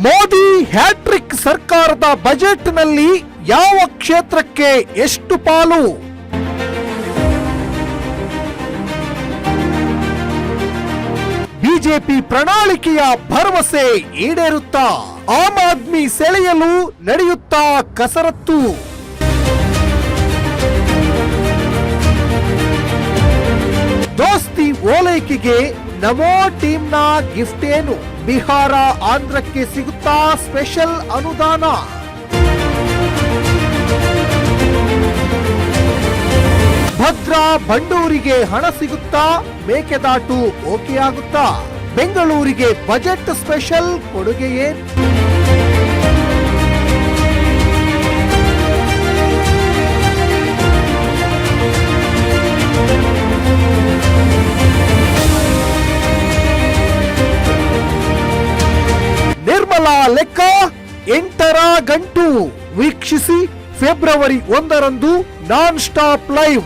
Modi hat trick ಸರ್ಕಾರದ ಬಜೆಟ್ನಲ್ಲಿ ಯಾವ ಕ್ಷೇತ್ರಕ್ಕೆ ಎಷ್ಟು ಪಾಲು? ಬಿಜೆಪಿ ಪ್ರಣಾಳಿಕೆಯ ಭರವಸೆ ಈಡೇರುತ್ತಾ? ಆಮ್ ಆದ್ಮಿ ಸೆಳೆಯಲು ನಡೆಯುತ್ತಾ ಕಸರತ್ತು? ದೋಸ್ತಿ ಓಲೈಕೆಗೆ ನಮೋ ಟೀಮ್ನ ಗಿಫ್ಟ್ ಏನು? ಬಿಹಾರ ಆಂಧ್ರಕ್ಕೆ ಸಿಗುತ್ತಾ ಸ್ಪೆಷಲ್ ಅನುದಾನ? ಭದ್ರಾ ಬಂಡೂರಿಗೆ ಹಣ ಸಿಗುತ್ತಾ? ಮೇಕೆದಾಟು ಓಕೆ ಆಗುತ್ತಾ? ಬೆಂಗಳೂರಿಗೆ ಬಜೆಟ್ ಸ್ಪೆಷಲ್ ಕೊಡುಗೆ ಏನು? ನಿರ್ಮಲಾ ಲೆಕ್ಕ 8ರ ಗಂಟು ವೀಕ್ಷಿಸಿ ಫೆಬ್ರವರಿ 1ರಂದು ನಾನ್ ಸ್ಟಾಪ್ ಲೈವ್.